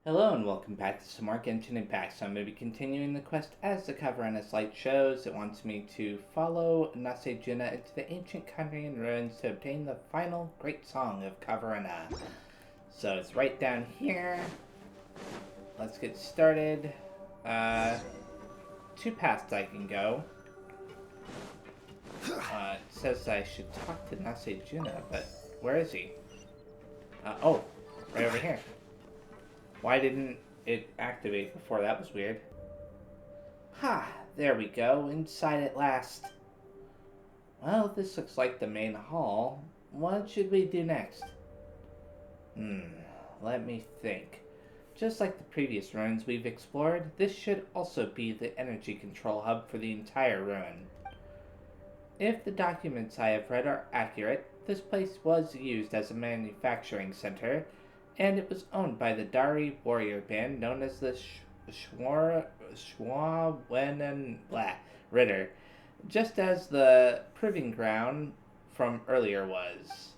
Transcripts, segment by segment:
Hello and welcome back to some more Genshin Impact. So I'm going to be continuing the quest as the cover on its light shows. It wants me to follow Nahida into the ancient Kandrian ruins to obtain the final great song of Kavarana. So it's right down here. Let's get started. Two paths I can go. It says I should talk to Nahida, but where is he? Oh, right over here. Why didn't it activate before? That was weird. Ha! There we go, inside at last. Well, this looks like the main hall. What should we do next? Let me think. Just like the previous ruins we've explored, this should also be the energy control hub for the entire ruin. If the documents I have read are accurate, this place was used as a manufacturing center, and it was owned by the Dari warrior band known as the Schwawenen Ritter, just as the proving ground from earlier was.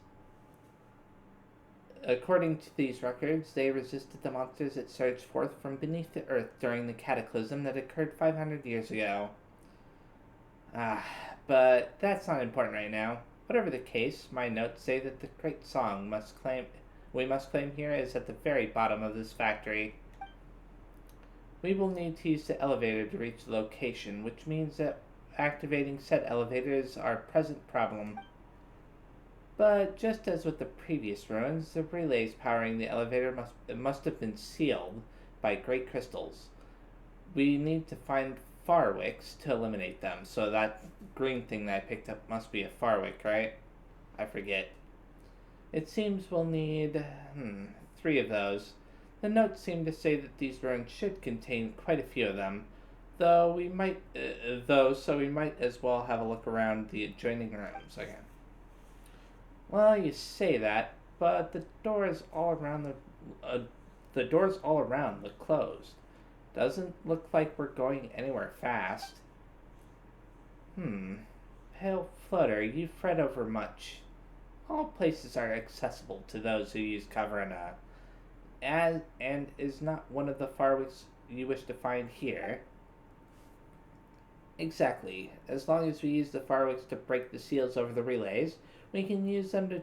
According to these records, they resisted the monsters that surged forth from beneath the earth during the cataclysm that occurred 500 years ago. But that's not important right now. Whatever the case, my notes say that the great song we must claim here is at the very bottom of this factory. We will need to use the elevator to reach the location, which means that activating said elevator is our present problem. But just as with the previous ruins, the relays powering the elevator must have been sealed by great crystals. We need to find Farwicks to eliminate them. So that green thing that I picked up must be a Farwick, right? I forget. It seems we'll need 3 of those. The notes seem to say that these ruins should contain quite a few of them, so we might as well have a look around the adjoining rooms again. Well, you say that, but the doors all around look closed. Doesn't look like we're going anywhere fast. Pale Flutter, you fret over much. All places are accessible to those who use Kavarana, and is not one of the Farwicks you wish to find here. Exactly. As long as we use the Farwicks to break the seals over the relays, we can use them to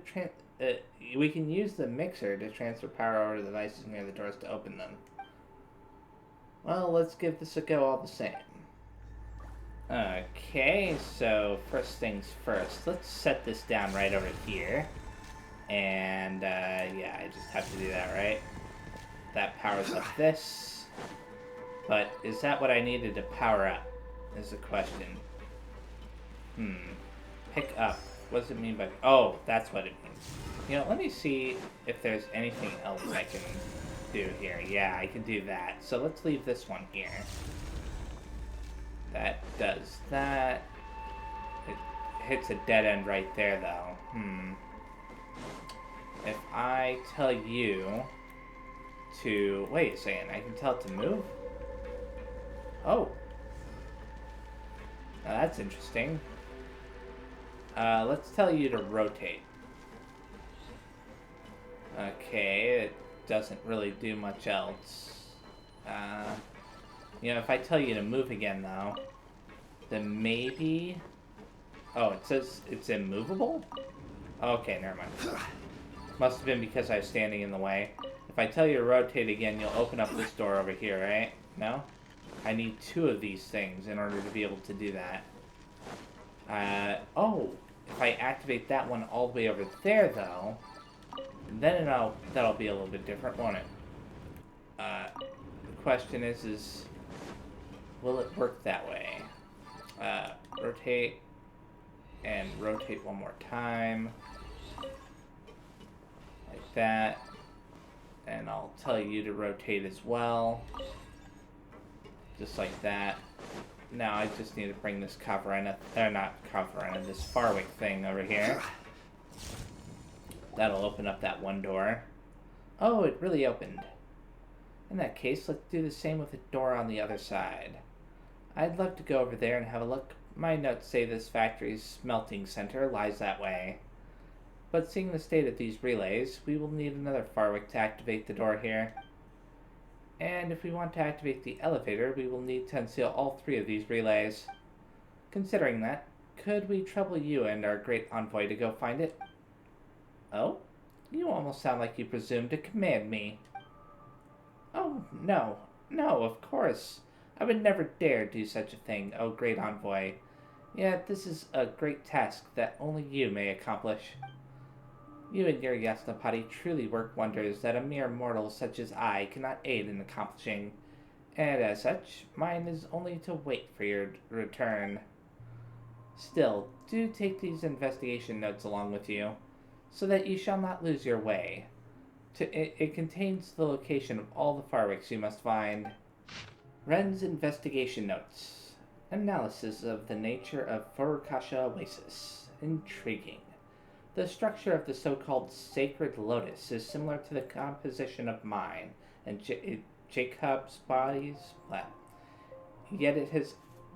we can use the mixer to transfer power over to the devices near the doors to open them. Well, let's give this a go all the same. Okay, so first things first. Let's set this down right over here. And, yeah, I just have to do that, right? That powers up this. But is that what I needed to power up? Is the question. Pick up. What does it mean by... Oh, that's what it means. You know, let me see if there's anything else I can do here. Yeah, I can do that. So let's leave this one here. That does that. It hits a dead end right there, though. If I tell you to... Wait a second, I can tell it to move? Oh. Now that's interesting. Let's tell you to rotate. Okay, it doesn't really do much else. You know, if I tell you to move again, though, then maybe... Oh, it says it's immovable? Okay, never mind. Must have been because I was standing in the way. If I tell you to rotate again, you'll open up this door over here, right? No? I need 2 of these things in order to be able to do that. Oh, if I activate that one all the way over there, though, then that'll be a little bit different, won't it? The question is... Will it work that way? Rotate, and rotate one more time. Like that. And I'll tell you to rotate as well. Just like that. Now I just need to bring this this Farwick thing over here. That'll open up that one door. Oh, it really opened. In that case, let's do the same with the door on the other side. I'd love to go over there and have a look. My notes say this factory's smelting center lies that way. But seeing the state of these relays, we will need another Farwick to activate the door here. And if we want to activate the elevator, we will need to unseal all three of these relays. Considering that, could we trouble you and our great envoy to go find it? Oh? You almost sound like you presume to command me. Oh, no. No, of course. I would never dare do such a thing, oh great envoy. Yet this is a great task that only you may accomplish. You and your Yasnapati truly work wonders that a mere mortal such as I cannot aid in accomplishing, and as such, mine is only to wait for your return. Still, do take these investigation notes along with you, so that you shall not lose your way. It contains the location of all the fireworks you must find. Ren's investigation notes. Analysis of the nature of Furukasha Oasis. Intriguing. The structure of the so-called Sacred Lotus is similar to the composition of mine and Jacob's bodies, yet it has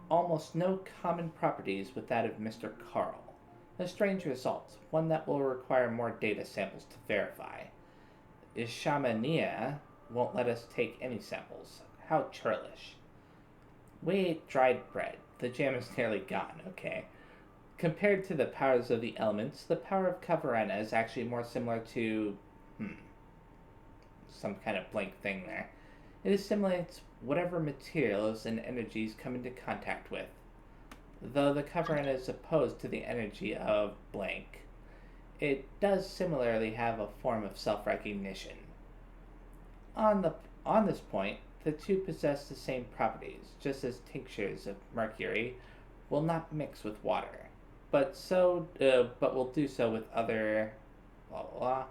almost no common properties with that of Mr. Carl. A strange result, one that will require more data samples to verify. Shamania won't let us take any samples. How churlish. We ate dried bread. The jam is nearly gone, okay. Compared to the powers of the elements, the power of Kavarena is actually more similar to... some kind of blank thing there. It assimilates whatever materials and energies come into contact with. Though the Kavarena is opposed to the energy of blank, it does similarly have a form of self-recognition. On this point, the two possess the same properties, just as tinctures of mercury will not mix with water, but will do so with other blah blah blah.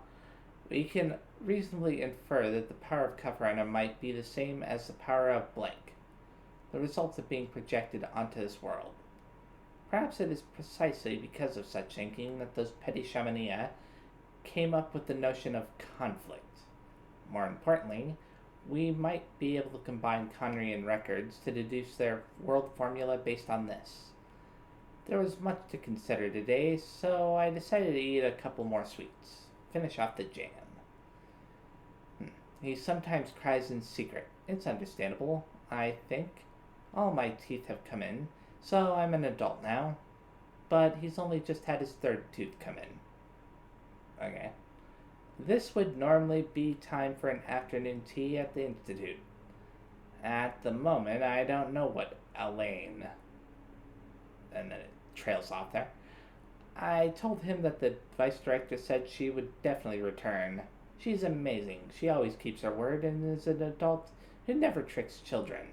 We can reasonably infer that the power of Kavarena might be the same as the power of blank, the results of being projected onto this world. Perhaps it is precisely because of such thinking that those petty Shamania came up with the notion of conflict. More importantly, we might be able to combine Conrian records to deduce their world formula based on this. There was much to consider today, so I decided to eat a couple more sweets. Finish off the jam. He sometimes cries in secret. It's understandable, I think. All my teeth have come in, so I'm an adult now. But he's only just had his third tooth come in. Okay. This would normally be time for an afternoon tea at the Institute. At the moment, I don't know what Elaine... And then it trails off there. I told him that the vice director said she would definitely return. She's amazing. She always keeps her word and is an adult who never tricks children.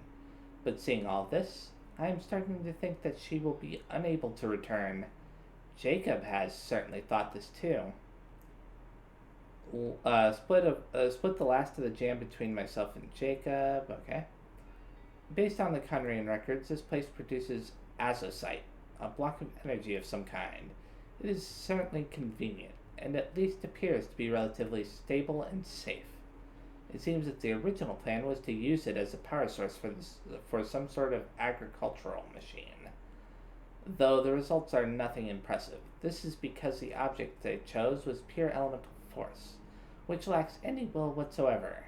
But seeing all this, I am starting to think that she will be unable to return. Jacob has certainly thought this too. Split the last of the jam between myself and Jacob. Okay. Based on the Conrian records, this place produces azosite, a block of energy of some kind. It is certainly convenient, and at least appears to be relatively stable and safe. It seems that the original plan was to use it as a power source for some sort of agricultural machine. Though the results are nothing impressive. This is because the object they chose was pure elemental force, which lacks any will whatsoever.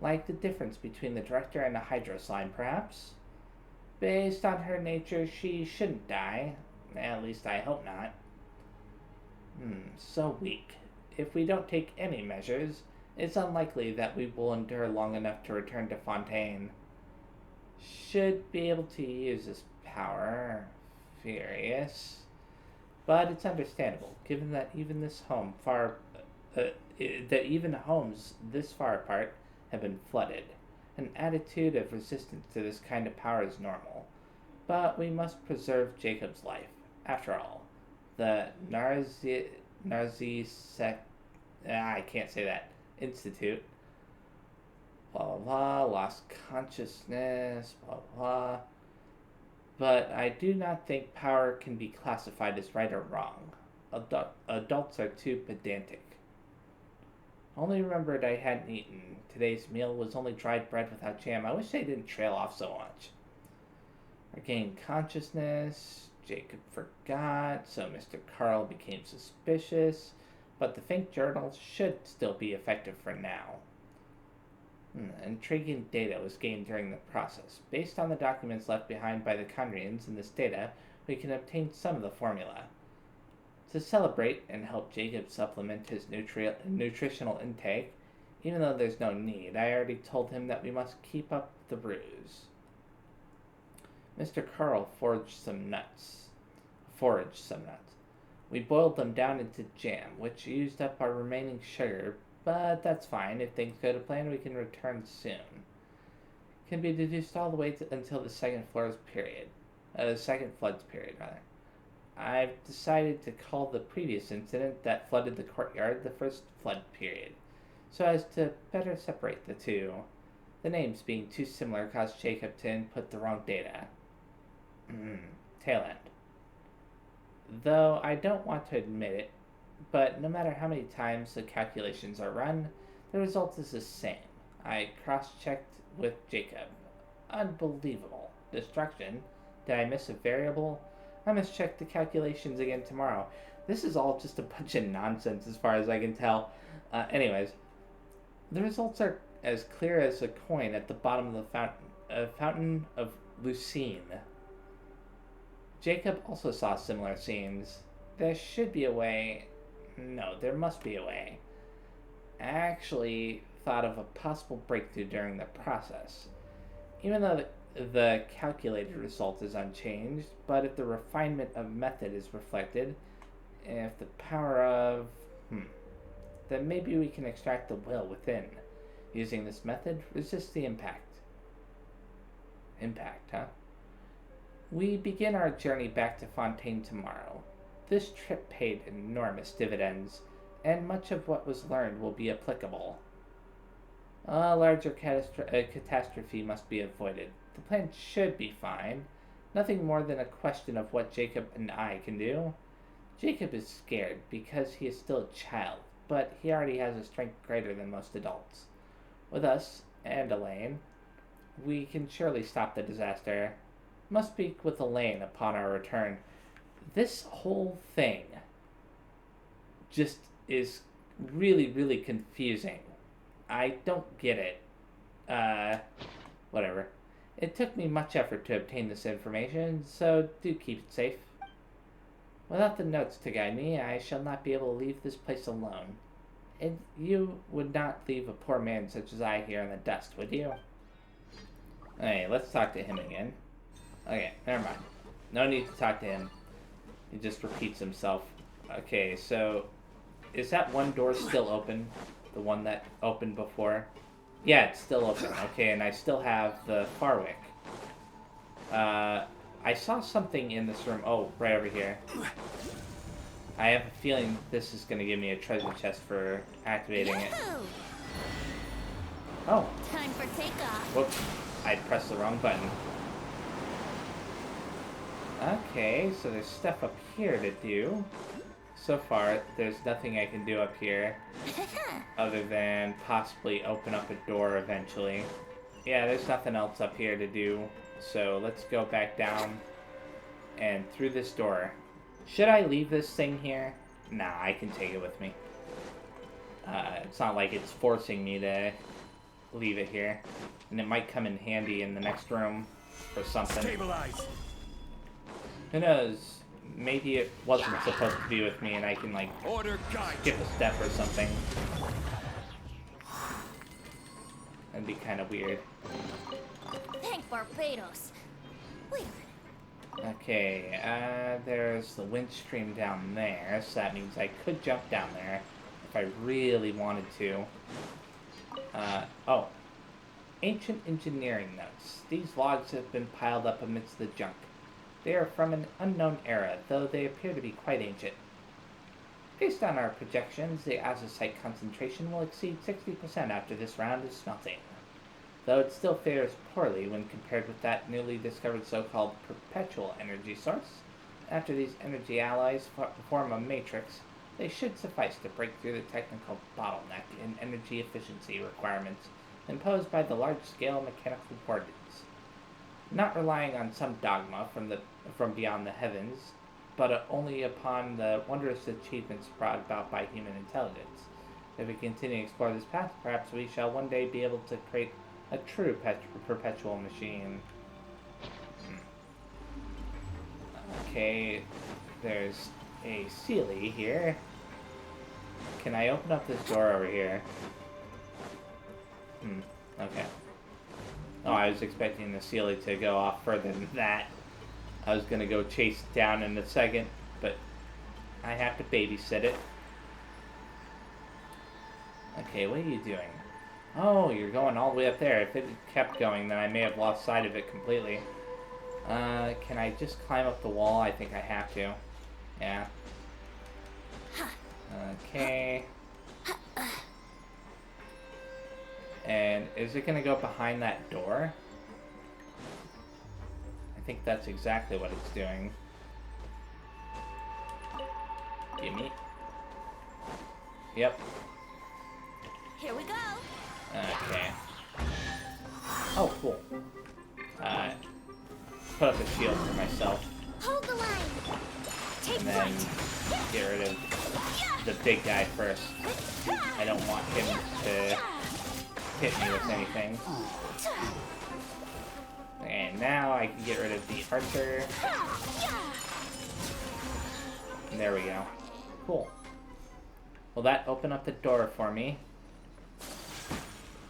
Like the difference between the director and a hydro slime, perhaps? Based on her nature, she shouldn't die. At least I hope not. So weak. If we don't take any measures, it's unlikely that we will endure long enough to return to Fontaine. Should be able to use this power. Furious. But it's understandable, given that even homes this far apart have been flooded. An attitude of resistance to this kind of power is normal. But we must preserve Jacob's life. After all, the I can't say that. Institute. Blah, blah, blah. Lost consciousness. Blah, blah. But I do not think power can be classified as right or wrong. Adults are too pedantic. Only remembered I hadn't eaten. Today's meal was only dried bread without jam. I wish they didn't trail off so much. Regained consciousness. Jacob forgot, so Mr. Carl became suspicious. But the fake journal should still be effective for now. Intriguing data was gained during the process. Based on the documents left behind by the Conrians in this data, we can obtain some of the formula. To celebrate and help Jacob supplement his nutritional intake, even though there's no need, I already told him that we must keep up the ruse. Mr. Carl foraged some nuts. We boiled them down into jam, which used up our remaining sugar, but that's fine. If things go to plan, we can return soon. Can be deduced all the way until the second floods period, rather. I've decided to call the previous incident that flooded the courtyard the first flood period, so as to better separate the two. The names being too similar caused Jacob to input the wrong data. Tail end. Though I don't want to admit it, but no matter how many times the calculations are run, the result is the same. I cross-checked with Jacob. Unbelievable. Destruction. Did I miss a variable? I must check the calculations again tomorrow. This is all just a bunch of nonsense as far as I can tell. Anyways, the results are as clear as a coin at the bottom of the fountain of Lucine. Jacob also saw similar scenes. There should be a way. No, there must be a way. I actually thought of a possible breakthrough during the process. Even though the calculated result is unchanged, but if the refinement of method is reflected, if the power of... then maybe we can extract the will within. Using this method, resist the impact. Impact, huh? We begin our journey back to Fontaine tomorrow. This trip paid enormous dividends, and much of what was learned will be applicable. A larger catastrophe must be avoided. The plan should be fine. Nothing more than a question of what Jacob and I can do. Jacob is scared because he is still a child, but he already has a strength greater than most adults. With us, and Elaine, we can surely stop the disaster. Must speak with Elaine upon our return. This whole thing just is really, really confusing. I don't get it. Whatever. It took me much effort to obtain this information, so do keep it safe. Without the notes to guide me, I shall not be able to leave this place alone. And you would not leave a poor man such as I here in the dust, would you? Hey, let's talk to him again. Okay, never mind. No need to talk to him. He just repeats himself. Okay, so is that one door still open? The one that opened before? Yeah, it's still open. Okay, and I still have the Farwick. I saw something in this room. Oh, right over here. I have a feeling this is going to give me a treasure chest for activating it. Oh. Time for takeoff. Whoops. I pressed the wrong button. Okay, so there's stuff up here to do. So far, there's nothing I can do up here other than possibly open up a door eventually. Yeah, there's nothing else up here to do. So let's go back down and through this door. Should I leave this thing here? Nah, I can take it with me. It's not like it's forcing me to leave it here. And it might come in handy in the next room or something. Stabilize. Who knows? Maybe it wasn't supposed to be with me and I can, like, skip a step or something. That'd be kind of weird. Thank Barbados. Wait a minute. Okay, there's the wind stream down there, so that means I could jump down there if I really wanted to. Oh. Ancient engineering notes. These logs have been piled up amidst the junk. They are from an unknown era, though they appear to be quite ancient. Based on our projections, the azosite concentration will exceed 60% after this round of smelting, though it still fares poorly when compared with that newly discovered so-called perpetual energy source. After these energy alloys form a matrix, they should suffice to break through the technical bottleneck in energy efficiency requirements imposed by the large-scale mechanical coordinates. Not relying on some dogma from beyond the heavens, but only upon the wondrous achievements brought about by human intelligence. If we continue to explore this path, perhaps we shall one day be able to create a true perpetual machine. Okay, there's a Sealy here. Can I open up this door over here? Okay. Oh, I was expecting the Sealy to go off further than that. I was gonna go chase it down in a second, but I have to babysit it. Okay, what are you doing? Oh, you're going all the way up there. If it kept going, then I may have lost sight of it completely. Can I just climb up the wall? I think I have to. Yeah. Okay. And is it gonna go behind that door? I think that's exactly what it's doing. Gimme. Yep. Here we go. Okay. Oh, cool. Put up a shield for myself. Hold the line. Take And then flight. get rid of the big guy first. I don't want him to hit me with anything. And now I can get rid of the archer. And there we go. Cool. Will that open up the door for me?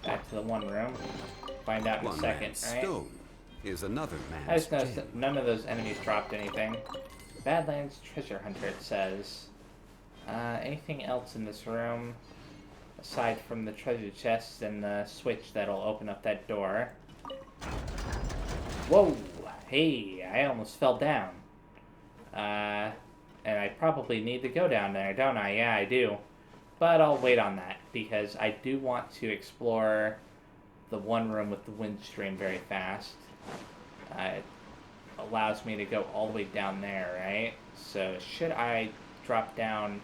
Back to the one room. Find out in a second, right? Stone is another man's I just noticed gem. that none of those enemies dropped anything. Badlands Treasure Hunter, it says. Anything else in this room? Aside from the treasure chest and the switch that'll open up that door. Whoa! Hey, I almost fell down. And I probably need to go down there, don't I? Yeah, I do. But I'll wait on that, because I do want to explore the one room with the wind stream very fast. It allows me to go all the way down there, right? So should I drop down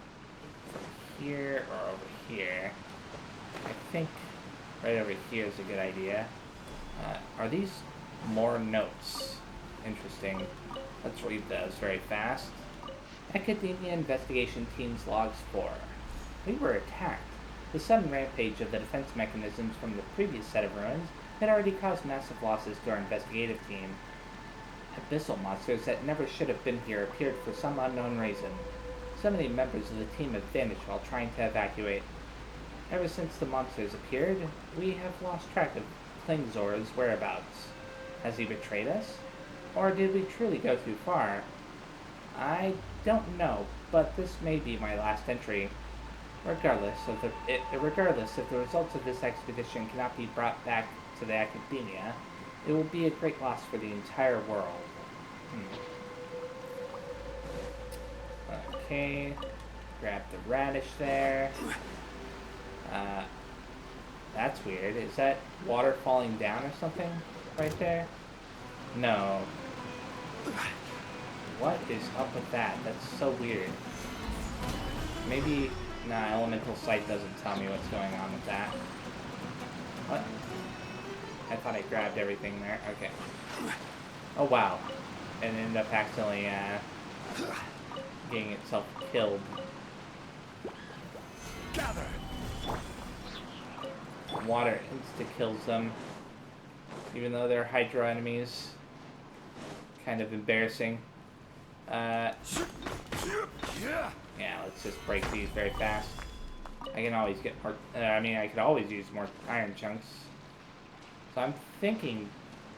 from here or over here? I think right over here is a good idea. Are these more notes? Interesting. Let's read those very fast. Academia Investigation Team's Logs 4. We were attacked. The sudden rampage of the defense mechanisms from the previous set of ruins had already caused massive losses to our investigative team. Abyssal monsters that never should have been here appeared for some unknown reason. So many members of the team have vanished while trying to evacuate. Ever since the monsters appeared, we have lost track of Klingzor's whereabouts. Has he betrayed us? Or did we truly go too far? I don't know, but this may be my last entry. Regardless, if the results of this expedition cannot be brought back to the Academia, it will be a great loss for the entire world. Okay, grab the radish there. That's weird. Is that water falling down or something right there? No. What is up with that? That's so weird. Maybe... Nah, Elemental Sight doesn't tell me what's going on with that. What? I thought I grabbed everything there. Okay. Oh, wow. And ended up accidentally, getting itself killed. Gather. Water insta-kills them. Even though they're Hydra enemies. Kind of embarrassing. Yeah, let's just break these very fast. I can always get more... I could always use more iron chunks. So I'm thinking...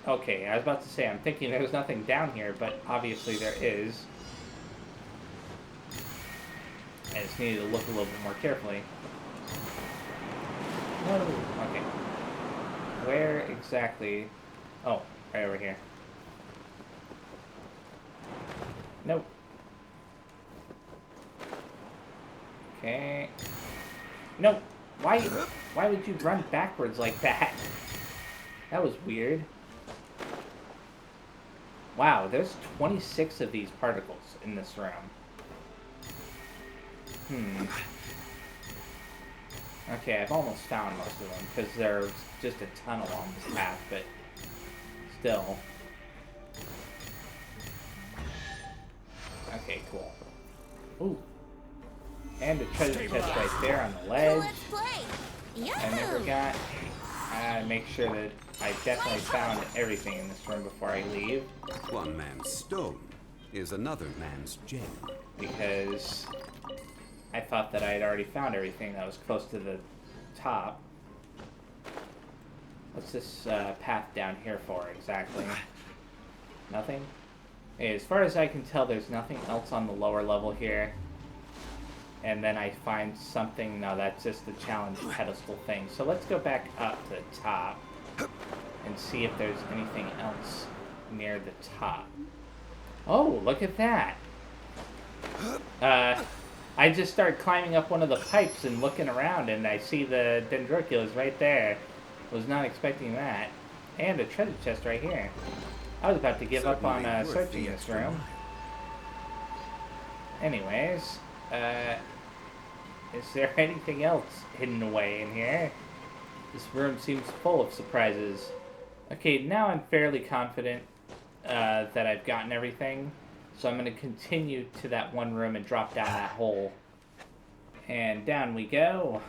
Okay, I was about to say, I'm thinking there's nothing down here, but obviously there is. I just need to look a little bit more carefully. No, okay. Where exactly... Oh, right over here. Nope. Okay. No! Why would you run backwards like that? That was weird. Wow, there's 26 of these particles in this room. Okay, I've almost found most of them, because there's just a ton along this path, but still. Okay, cool. Ooh. And a treasure chest right there on the So ledge. let's play. I never Yahoo! got... make sure that I definitely found everything in this room before I leave. One man's stone is another man's gem. Because I thought that I had already found everything that was close to the top. What's this path down here for exactly? Nothing? Hey, as far as I can tell, there's nothing else on the lower level here. And then I find something... No, that's just the challenge pedestal thing. So let's go back up to the top and see if there's anything else near the top. Oh, look at that! I just started climbing up one of the pipes and looking around, and I see the dendroculus right there. Was not expecting that. And a treasure chest right here. I was about to give up on Certainly worth searching the this extra room. mile. Anyways, is there anything else hidden away in here? This room seems full of surprises. Okay, now I'm fairly confident that I've gotten everything. So I'm going to continue to that one room and drop down that hole. And down we go.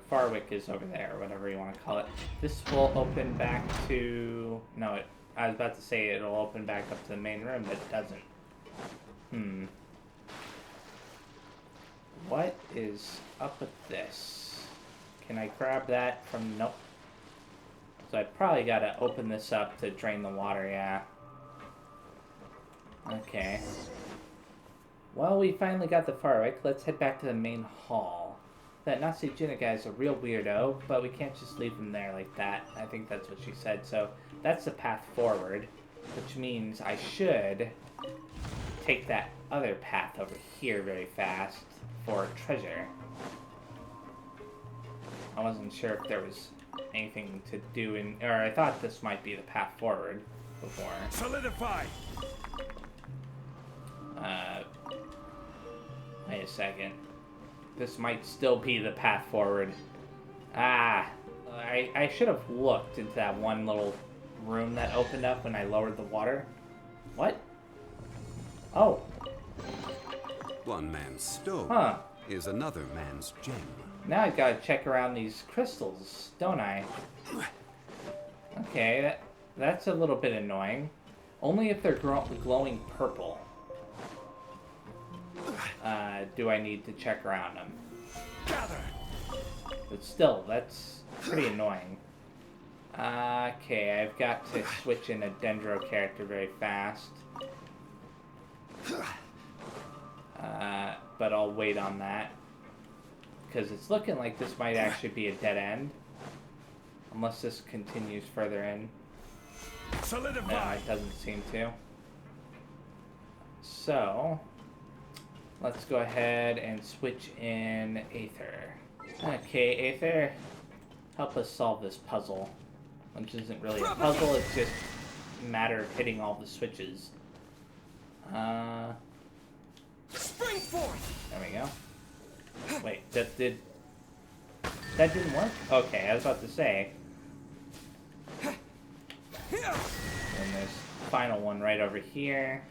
Farwick is over there, or whatever you want to call it. This will open back to... No, I was about to say it'll open back up to the main room, but it doesn't. What is up with this? Can I grab that from... Nope. So I probably got to open this up to drain the water, yeah. Okay. Well, we finally got the Farwick. Let's head back to the main hall. That Nasujina guy's a real weirdo, but we can't just leave him there like that. I think that's what she said. So that's the path forward, which means I should take that other path over here very fast for treasure. I wasn't sure if there was anything to do in... Or I thought this might be the path forward before. Solidify! Wait a second. This might still be the path forward. I should have looked into that one little room that opened up when I lowered the water. What? Oh. One man's stone Huh. is another man's gem. Now I gotta check around these crystals, don't I? Okay, that's a little bit annoying. Only if they're glowing purple. Do I need to check around them? Gather! But still, that's pretty annoying. Okay, I've got to switch in a Dendro character very fast. But I'll wait on that. Because it's looking like this might actually be a dead end. Unless this continues further in. No, Solidify! it doesn't seem to. So, let's go ahead and switch in Aether. Okay, Aether, help us solve this puzzle. Which isn't really a puzzle, it's just a matter of hitting all the switches. Spring forth! There we go. Wait, that didn't work? Okay, I was about to say. And there's the final one right over here.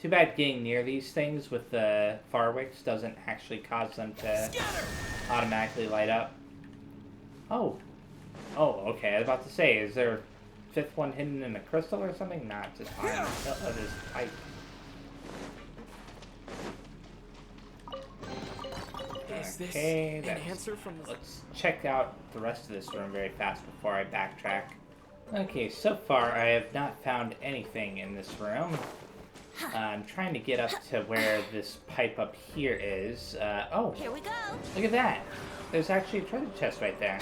Too bad getting near these things with the Farwicks doesn't actually cause them to automatically light up. Oh. Oh, okay, I was about to say, is there a fifth one hidden in a crystal or something? Not just behind this pipe. Is this Okay, an answer from the... let's check out the rest of this room very fast before I backtrack. Okay, so far I have not found anything in this room. I'm trying to get up to where this pipe up here is. Oh, Here we go. look at that. There's actually a treasure chest right there.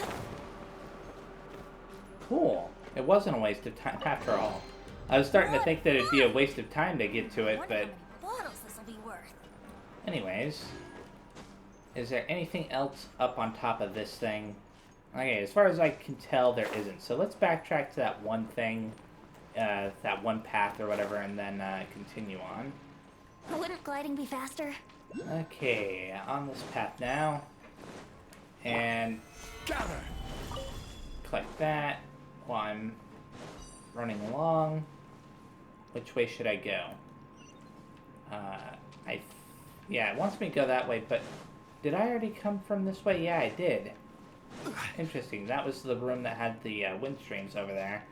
Cool. It wasn't a waste of time after all. I was starting to think that it'd be a waste of time to get to it, Wonder but how many bottles this will be worth. anyways. Is there anything else up on top of this thing? Okay, as far as I can tell, there isn't. So let's backtrack to that one thing, that one path or whatever, and then continue on. Wouldn't gliding be faster? Okay, on this path now. And Gather! collect that while I'm running along. Which way should I go? Yeah, it wants me to go that way, but did I already come from this way? Yeah, I did. Interesting. That was the room that had the wind streams over there.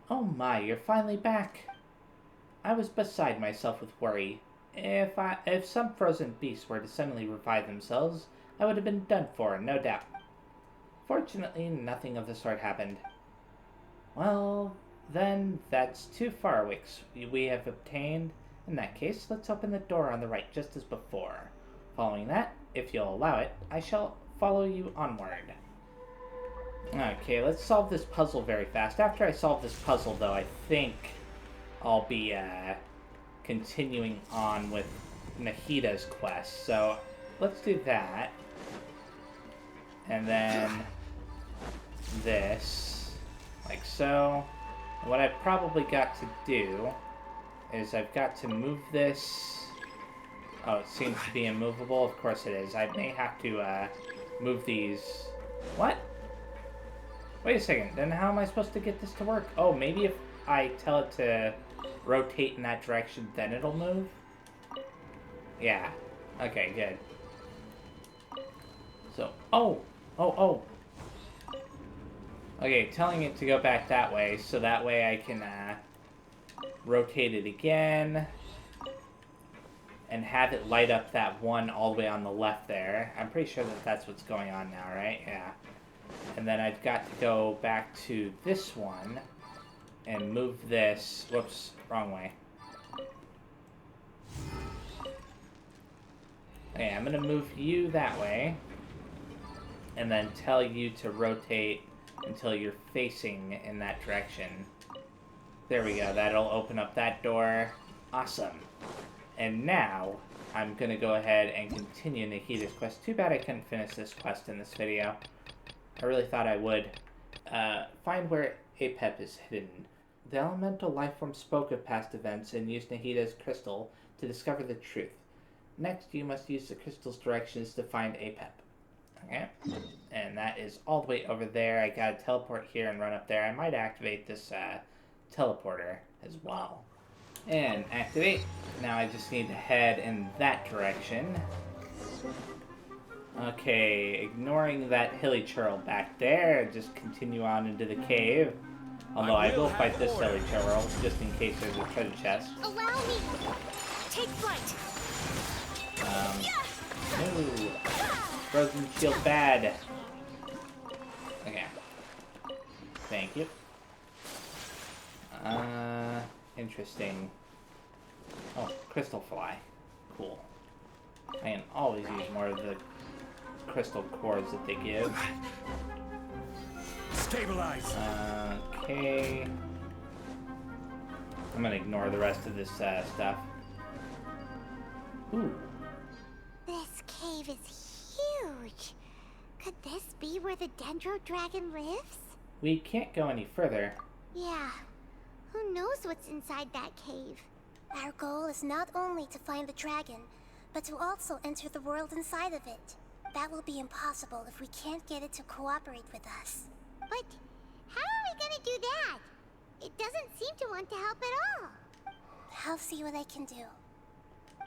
Oh my, you're finally back. I was beside myself with worry. If some frozen beasts were to suddenly revive themselves, I would have been done for, no doubt. Fortunately, nothing of the sort happened. Well, then, that's 2 fireworks we have obtained. In that case, let's open the door on the right, just as before. Following that, if you'll allow it, I shall follow you onward. Okay, let's solve this puzzle very fast. After I solve this puzzle, though, I think I'll be continuing on with Nahida's quest. So, let's do that. And then this, like so. What I've probably got to do is I've got to move this. Oh, it seems to be immovable. Of course it is. I may have to move these. What? Wait a second. Then how am I supposed to get this to work? Oh, maybe if I tell it to rotate in that direction, then it'll move? Yeah. Okay, good. So, oh. Okay, telling it to go back that way, so that way I can rotate it again and have it light up that one all the way on the left there. I'm pretty sure that that's what's going on now, right? Yeah. And then I've got to go back to this one and move this. Whoops, wrong way. Okay, I'm gonna move you that way and then tell you to rotate until you're facing in that direction. There we go, that'll open up that door. Awesome. And now, I'm gonna go ahead and continue Nahida's quest. Too bad I couldn't finish this quest in this video. I really thought I would. Find where Apep is hidden. The elemental lifeform spoke of past events and used Nahida's crystal to discover the truth. Next, you must use the crystal's directions to find Apep. Okay, and that is all the way over there. I gotta teleport here and run up there. I might activate this teleporter as well. And activate. Now I just need to head in that direction. Okay, ignoring that hilly churl back there, just continue on into the cave. Although I will fight this silly churl, just in case there's a treasure chest. Allow me! Take flight! No! Frozen shield bad! Okay. Thank you. Interesting. Oh, crystal fly. Cool. I can always use more of the crystal cores that they give. Stabilize. Okay. I'm gonna ignore the rest of this stuff. Ooh. This cave is huge. Could this be where the Dendro Dragon lives? We can't go any further. Yeah. Who knows what's inside that cave? Our goal is not only to find the dragon, but to also enter the world inside of it. That will be impossible if we can't get it to cooperate with us. But how are we gonna do that? It doesn't seem to want to help at all. I'll see what I can do.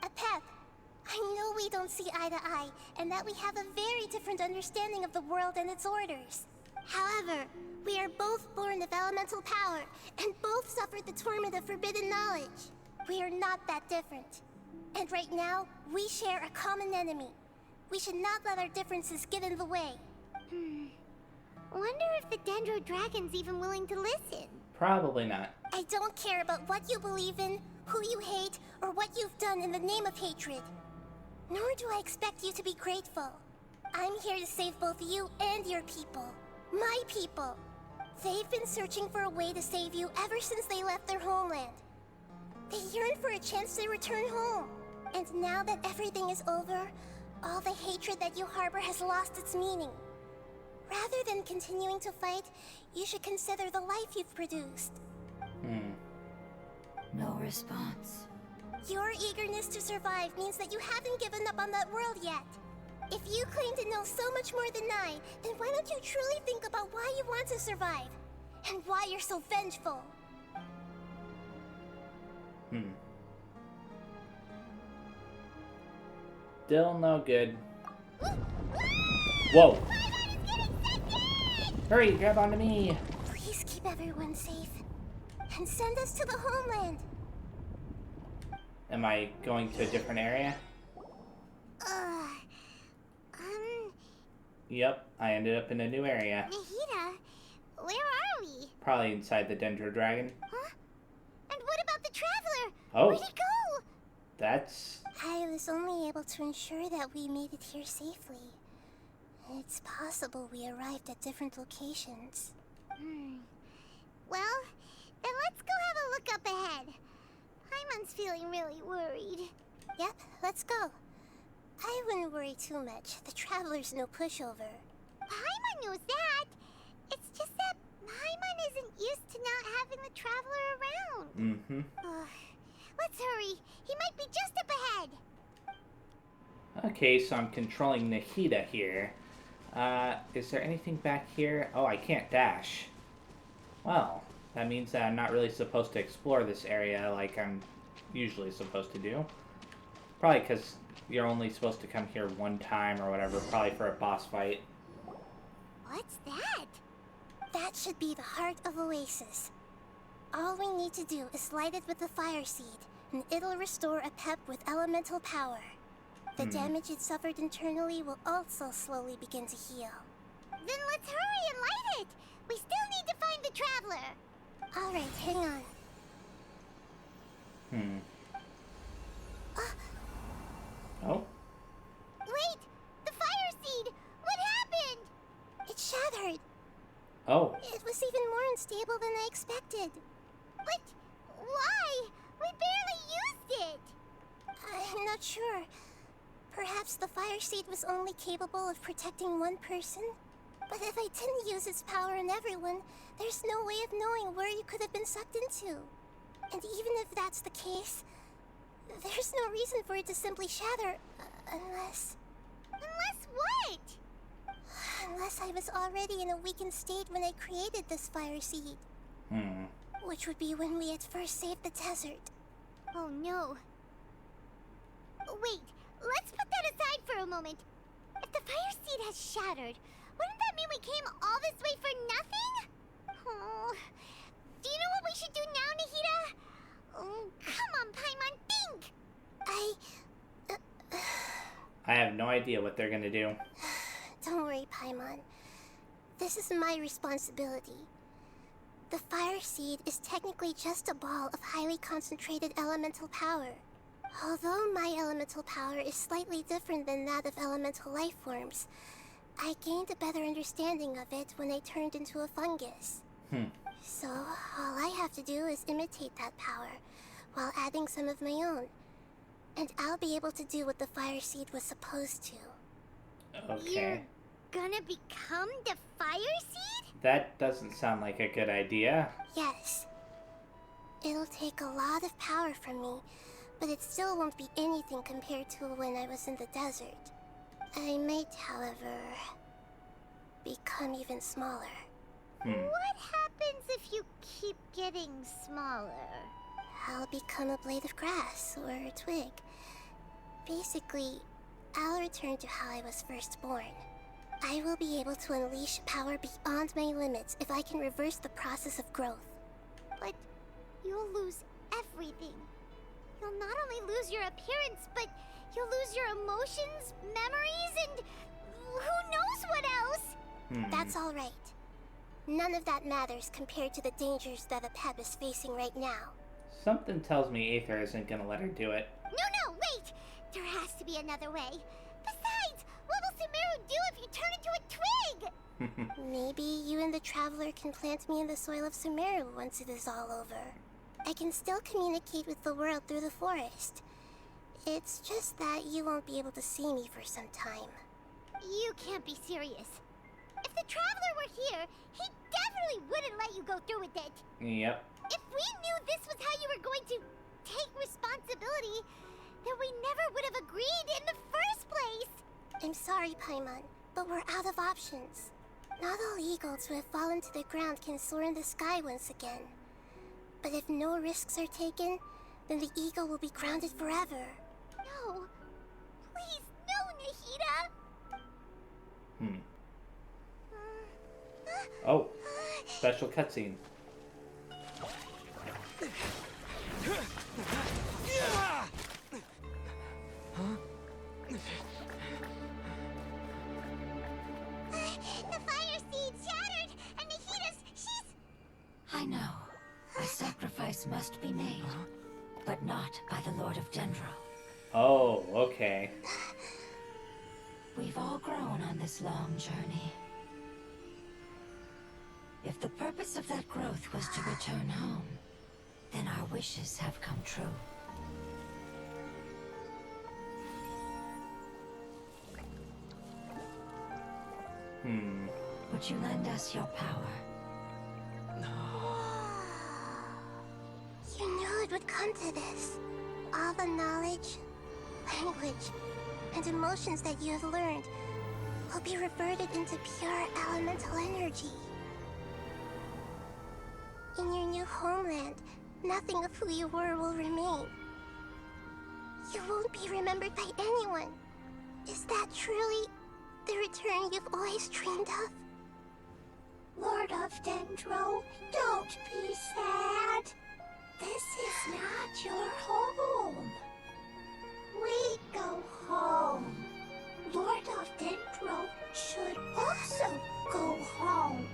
Apep, I know we don't see eye to eye, and that we have a very different understanding of the world and its orders. However, we are both born of elemental power, and both suffered the torment of forbidden knowledge. We are not that different. And right now, we share a common enemy. We should not let our differences get in the way. Wonder if the Dendro Dragon's even willing to listen. Probably not. I don't care about what you believe in, who you hate, or what you've done in the name of hatred. Nor do I expect you to be grateful. I'm here to save both you and your people. My people. They've been searching for a way to save you ever since they left their homeland. They yearn for a chance to return home. And now that everything is over, all the hatred that you harbor has lost its meaning. Rather than continuing to fight, you should consider the life you've produced. No response. Your eagerness to survive means that you haven't given up on that world yet. If you claim to know so much more than I, then why don't you truly think about why you want to survive? And why you're so vengeful? Still no good. Whoa! Hurry, grab onto me! Please keep everyone safe. And send us to the homeland. Am I going to a different area? Yep, I ended up in a new area. Nahida, where are we? Probably inside the Dendro Dragon. Huh? And what about the Traveler? Oh. Where'd he go? That's... I was only able to ensure that we made it here safely. It's possible we arrived at different locations. Well, then let's go have a look up ahead. Paimon's feeling really worried. Yep, let's go. I wouldn't worry too much. The Traveler's no pushover. Paimon knows that. It's just that Paimon isn't used to not having the Traveler around. Mm-hmm. Let's hurry. He might be just up ahead. Okay, so I'm controlling Nahida here. Is there anything back here? Oh, I can't dash. Well, that means that I'm not really supposed to explore this area like I'm usually supposed to do. Probably because you're only supposed to come here one time or whatever, probably for a boss fight. What's that? That should be the heart of Oasis. All we need to do is light it with the fire seed, and it'll restore a pep with elemental power. The damage it suffered internally will also slowly begin to heal. Then let's hurry and light it. We still need to find the Traveler. Alright, hang on. Oh? Wait! The fire seed! What happened? It shattered. Oh. It was even more unstable than I expected. But why? We barely used it. I'm not sure. Perhaps the fire seed was only capable of protecting one person? But if I didn't use its power on everyone, there's no way of knowing where you could have been sucked into. And even if that's the case, there's no reason for it to simply shatter, unless... Unless what? Unless I was already in a weakened state when I created this fire seed. Which would be when we had first saved the desert. Oh no. Wait, let's put that aside for a moment. If the fire seed has shattered, wouldn't that mean we came all this way for nothing? Oh, do you know what we should do now, Nahida? Oh, come on, Paimon, think! I have no idea what they're gonna do. Don't worry, Paimon. This is my responsibility. The fire seed is technically just a ball of highly concentrated elemental power. Although my elemental power is slightly different than that of elemental life forms, I gained a better understanding of it when I turned into a fungus. So, all I have to do is imitate that power, while adding some of my own. And I'll be able to do what the fire seed was supposed to. Okay. You're gonna become the fire seed? That doesn't sound like a good idea. Yes. It'll take a lot of power from me, but it still won't be anything compared to when I was in the desert. I might, however, become even smaller. What happens if you keep getting smaller? I'll become a blade of grass or a twig. Basically, I'll return to how I was first born. I will be able to unleash power beyond my limits if I can reverse the process of growth. But you'll lose everything. You'll not only lose your appearance, but you'll lose your emotions, memories, and who knows what else? That's all right. None of that matters compared to the dangers that Apep is facing right now. Something tells me Aether isn't gonna let her do it. No, wait! There has to be another way. Besides, what will Sumeru do if you turn into a twig? Maybe you and the Traveler can plant me in the soil of Sumeru once it is all over. I can still communicate with the world through the forest. It's just that you won't be able to see me for some time. You can't be serious. If the Traveler were here, he definitely wouldn't let you go through with it. Yep. If we knew this was how you were going to take responsibility, then we never would have agreed in the first place. I'm sorry, Paimon, but we're out of options. Not all eagles who have fallen to the ground can soar in the sky once again. But if no risks are taken, then the eagle will be grounded forever. No. Please, Special cutscene. The fire seed shattered, and Nahida's, she's... I know. A sacrifice must be made, but not by the Lord of Dendro. Oh, okay. We've all grown on this long journey. If the purpose of that growth was to return home, then our wishes have come true. Would you lend us your power? You knew it would come to this. All the knowledge, language, and emotions that you have learned will be reverted into pure elemental energy. In your new homeland, nothing of who you were will remain. You won't be remembered by anyone. Is that truly the return you've always dreamed of? Lord of Dendro, don't be sad. This is not your home. We go home. Lord of Dendro should also go home.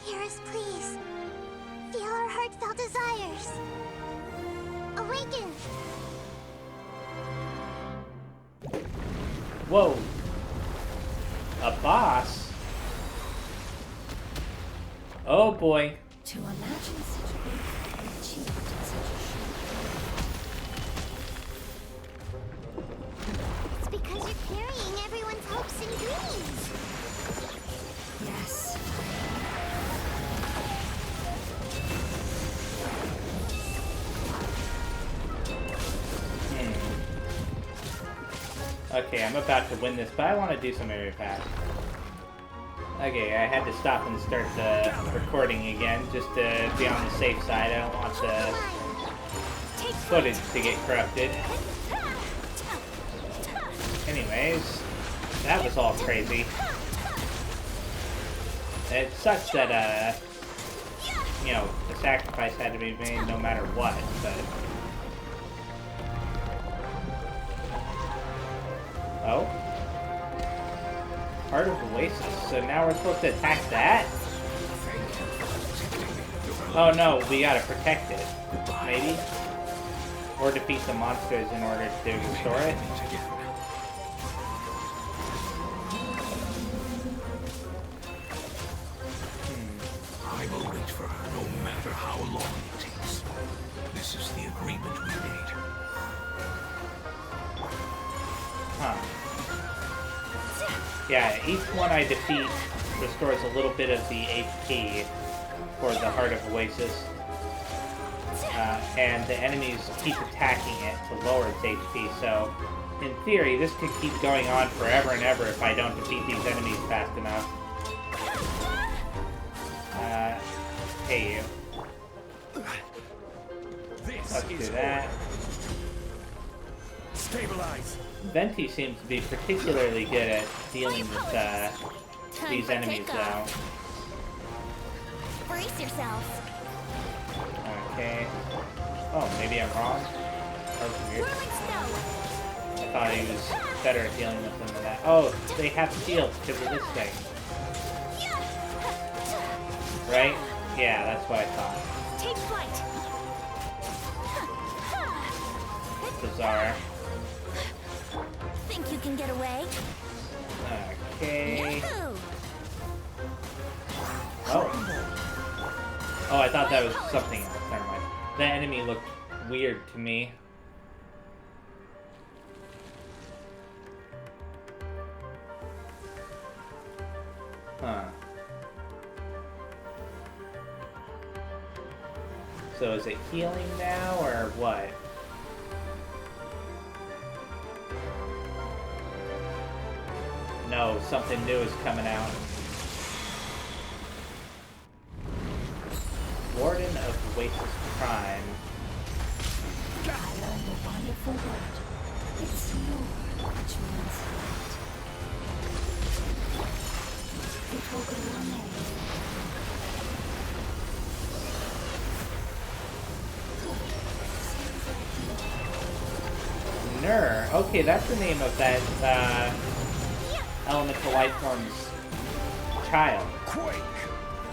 Hear us, please. Feel our heartfelt desires. Awaken! Whoa. A boss? Oh boy. To imagine such growth and achievement in such a short It's because you're carrying everyone's hopes and dreams. Yes. Okay, I'm about to win this, but I want to do some area pass. Okay, I had to stop and start the recording again, just to be on the safe side. I don't want the footage to get corrupted. Anyways, that was all crazy. It sucks that, you know, the sacrifice had to be made no matter what, but... Oh? Heart of Oasis. So now we're supposed to attack that? Oh no, we gotta protect it. Maybe? Or defeat the monsters in order to restore it? I will wait for her no matter how long it takes. This is the agreement we made. Huh. Yeah, each one I defeat restores a little bit of the HP for the Heart of Oasis. And the enemies keep attacking it to lower its HP, so in theory, this could keep going on forever and ever if I don't defeat these enemies fast enough. Hey you. Let's do that. Stabilize. Venti seems to be particularly good at dealing with these enemies, though. Brace yourself. Okay. Oh, maybe I'm wrong? That was weird. Whirling snow. I thought he was better at dealing with them than that. Oh, they have shields because of this thing. Right? Yeah, that's what I thought. Take flight. Bizarre. Think you can get away? Okay. Yahoo! Oh. Oh, I thought that was something else. Never mind. The enemy looked weird to me. Huh. So is it healing now, or what? No, something new is coming out. Warden of Oasis Prime. learn the wonderful word. It's Nur which means light. It will go unnamed. Nur. Okay, that's the name of that elemental life form's child.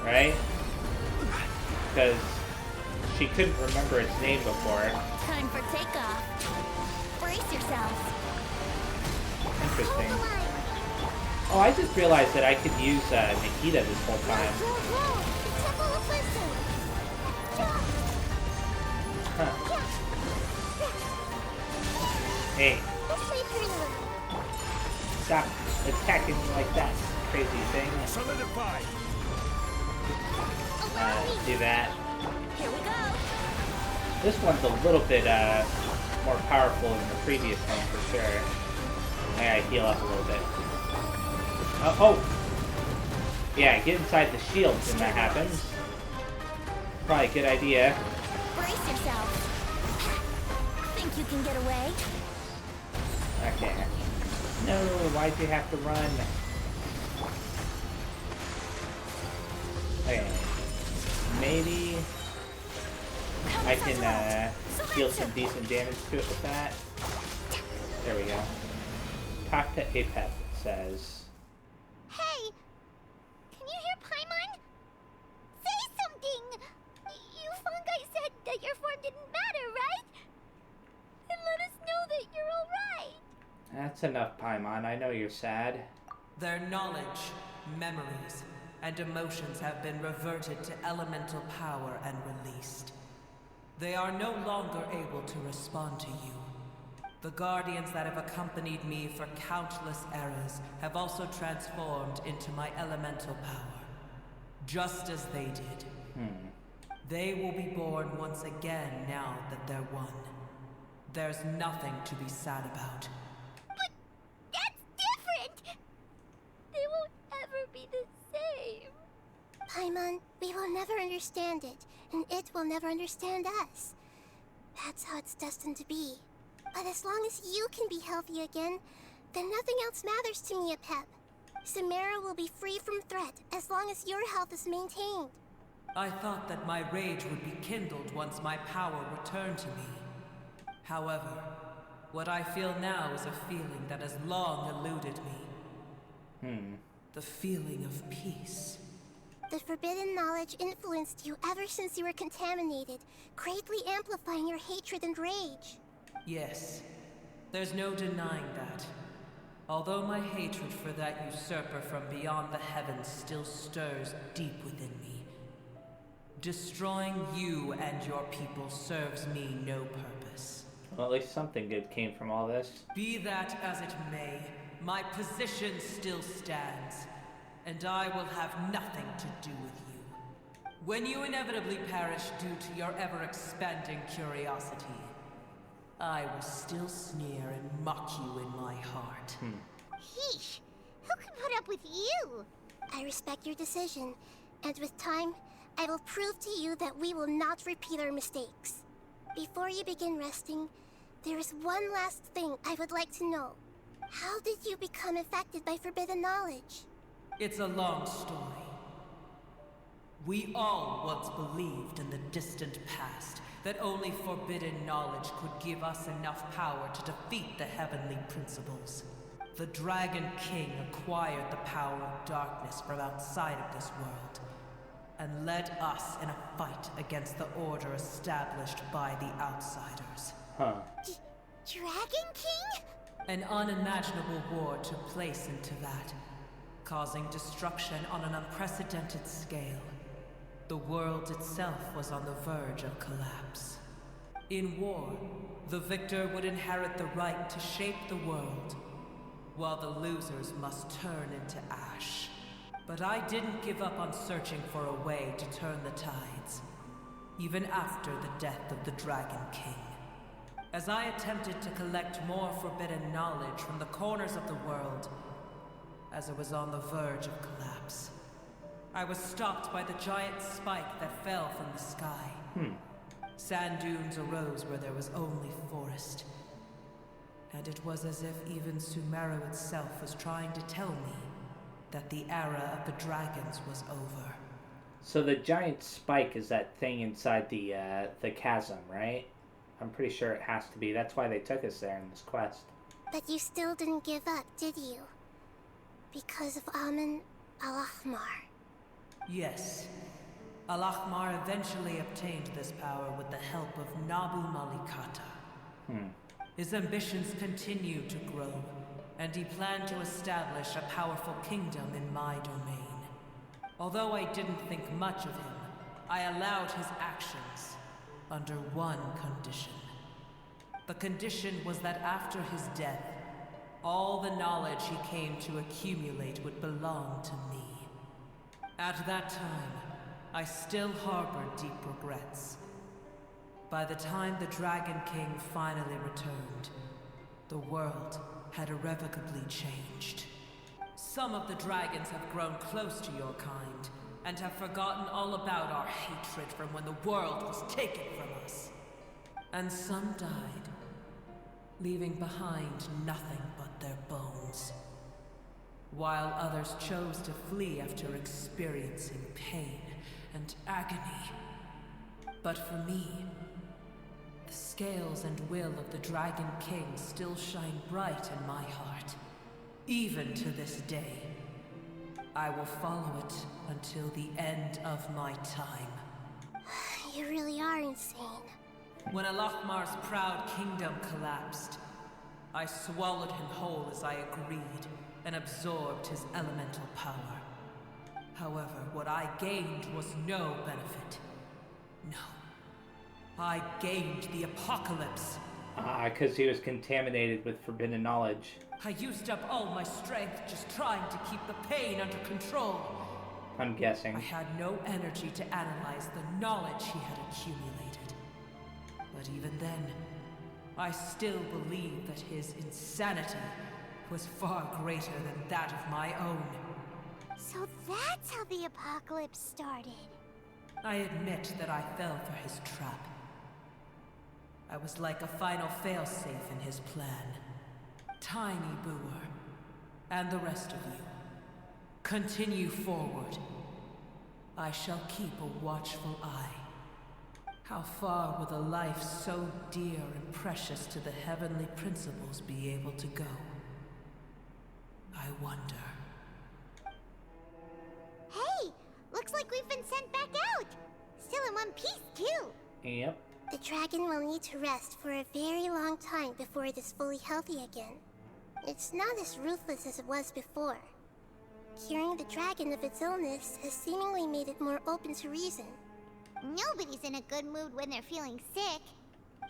Right? Because she couldn't remember its name before. Time for takeoff. Brace yourselves. Interesting. Oh, I just realized that I could use Nahida this whole time. Huh. Hey. Stop attacking me like that, crazy thing. Solidify. Do that. Here we go. This one's a little bit more powerful than the previous one for sure. I gotta heal up a little bit. Oh! Yeah, get inside the shields when that happens. Probably a good idea. Brace yourself. Think you can get away? Okay. No, why'd you have to run? Okay. Maybe I can deal some decent damage to it with that. There we go. Talk to Apep, it says. Hey! Can you hear Paimon? Say something! You fungi said that your form didn't matter, right? And let us know that you're alright! That's enough, Paimon. I know you're sad. Their knowledge, memories, and emotions have been reverted to elemental power and released. They are no longer able to respond to you. The guardians that have accompanied me for countless eras have also transformed into my elemental power, just as they did. They will be born once again now that they're one. There's nothing to be sad about. But that's different! They won't ever be the same. Paimon, we will never understand it, and it will never understand us. That's how it's destined to be. But as long as you can be healthy again, then nothing else matters to me, Apep. Samara will be free from threat as long as your health is maintained. I thought that my rage would be kindled once my power returned to me. However, what I feel now is a feeling that has long eluded me. The feeling of peace. The forbidden knowledge influenced you ever since you were contaminated, greatly amplifying your hatred and rage. Yes, there's no denying that. Although my hatred for that usurper from beyond the heavens still stirs deep within me. Destroying you and your people serves me no purpose. Well, at least something good came from all this. Be that as it may, my position still stands, and I will have nothing to do with you. When you inevitably perish due to your ever-expanding curiosity, I will still sneer and mock you in my heart. Heesh! Who can put up with you? I respect your decision, and with time, I will prove to you that we will not repeat our mistakes. Before you begin resting, there is one last thing I would like to know. How did you become affected by forbidden knowledge? It's a long story. We all once believed in the distant past that only forbidden knowledge could give us enough power to defeat the heavenly principles. The Dragon King acquired the power of darkness from outside of this world, and led us in a fight against the order established by the outsiders. Dragon King? An unimaginable war took place into that, causing destruction on an unprecedented scale. The world itself was on the verge of collapse. In war, the victor would inherit the right to shape the world, while the losers must turn into ash. But I didn't give up on searching for a way to turn the tides, even after the death of the Dragon King. As I attempted to collect more forbidden knowledge from the corners of the world, as it was on the verge of collapse, I was stopped by the giant spike that fell from the sky. Sand dunes arose where there was only forest. And it was as if even Sumeru itself was trying to tell me that the era of the dragons was over. So the giant spike is that thing inside the chasm, right? I'm pretty sure it has to be. That's why they took us there in this quest. But you still didn't give up, did you? Because of Amun Al-Ahmar. Yes. Al-Ahmar eventually obtained this power with the help of Nabu Malikata. His ambitions continued to grow, and he planned to establish a powerful kingdom in my domain. Although I didn't think much of him, I allowed his actions under one condition. The condition was that after his death, all the knowledge he came to accumulate would belong to me. At that time, I still harbored deep regrets. By the time the Dragon King finally returned, the world had irrevocably changed. Some of the dragons have grown close to your kind, and have forgotten all about our hatred from when the world was taken from us. And some died, leaving behind nothing but their bones. While others chose to flee after experiencing pain and agony. But for me, the scales and will of the Dragon King still shine bright in my heart. Even to this day, I will follow it until the end of my time. You really are insane. When Al-Ahmar's proud kingdom collapsed, I swallowed him whole as I agreed and absorbed his elemental power. However, what I gained was no benefit. No. I gained the apocalypse. Because he was contaminated with forbidden knowledge. I used up all my strength just trying to keep the pain under control. I'm guessing. I had no energy to analyze the knowledge he had accumulated. But even then, I still believed that his insanity was far greater than that of my own. So that's how the apocalypse started. I admit that I fell for his trap. I was like a final failsafe in his plan. Tiny Booer, and the rest of you, continue forward. I shall keep a watchful eye. How far will a life so dear and precious to the heavenly principles be able to go? I wonder. Hey! Looks like we've been sent back out! Still in one piece, too! Yep. The dragon will need to rest for a very long time before it is fully healthy again. It's not as ruthless as it was before. Curing the dragon of its illness has seemingly made it more open to reason. Nobody's in a good mood when they're feeling sick.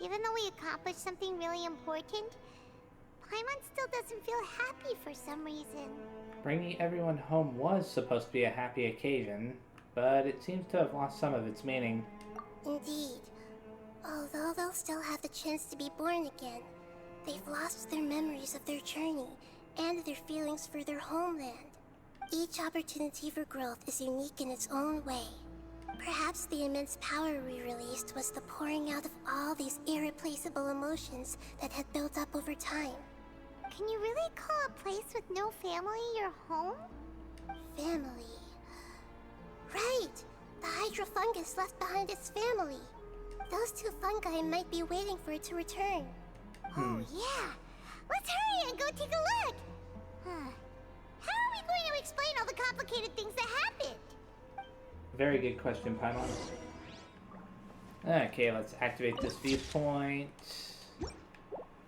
Even though we accomplished something really important, Paimon still doesn't feel happy for some reason. Bringing everyone home was supposed to be a happy occasion, but it seems to have lost some of its meaning. Indeed. Although they'll still have the chance to be born again, they've lost their memories of their journey and their feelings for their homeland. Each opportunity for growth is unique in its own way. Perhaps the immense power we released was the pouring out of all these irreplaceable emotions that had built up over time. Can you really call a place with no family your home? Family. Right! The Hydra fungus left behind its family. Those two fungi might be waiting for it to return. Oh, yeah. Let's hurry and go take a look. How are we going to explain all the complicated things that happened? Very good question, Paimon. Okay, let's activate this viewpoint.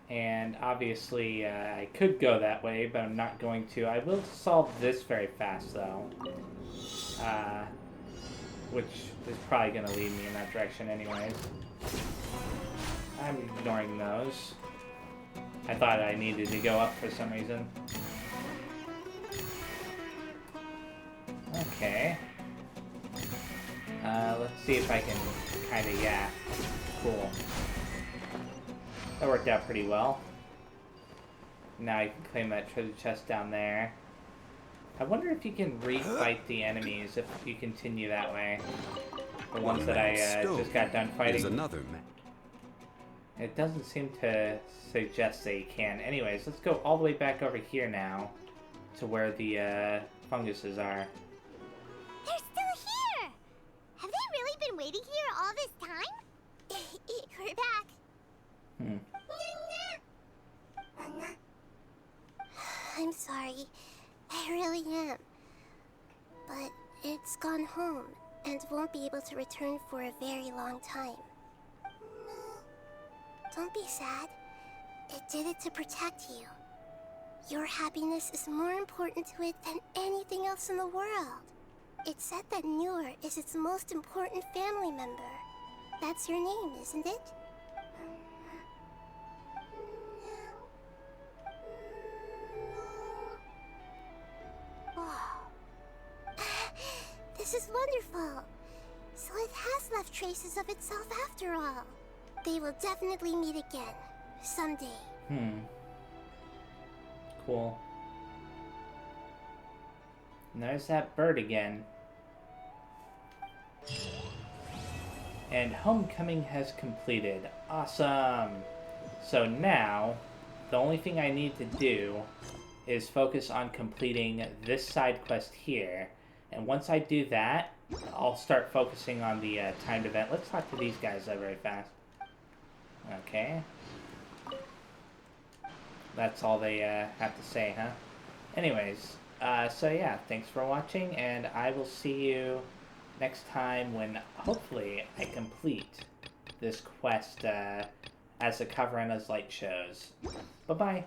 And obviously, I could go that way, but I'm not going to. I will solve this very fast, though. Which is probably going to lead me in that direction anyways. I'm ignoring those. I thought I needed to go up for some reason. Okay. Let's see if I can kind of, yeah. Cool. That worked out pretty well. Now you can claim that treasure chest down there. I wonder if you can refight the enemies if you continue that way. The ones that man's I stone just got done is fighting. another man. It doesn't seem to suggest that you can. Anyways, let's go all the way back over here now to where the funguses are. They're still here! Have they really been waiting here all this time? We're back. I'm sorry. I really am. But it's gone home and won't be able to return for a very long time. Don't be sad. It did it to protect you. Your happiness is more important to it than anything else in the world. It's said that Noor is its most important family member. That's your name, isn't it? Wow. This is wonderful. So it has left traces of itself after all. They will definitely meet again. Someday. Cool. And there's that bird again. And homecoming has completed. Awesome! So now, the only thing I need to do is focus on completing this side quest here. And once I do that, I'll start focusing on the timed event. Let's talk to these guys very fast. Okay. That's all they have to say, huh? Anyways, so yeah, thanks for watching, and I will see you next time when, hopefully, I complete this quest as the cover and as light shows. Bye-bye!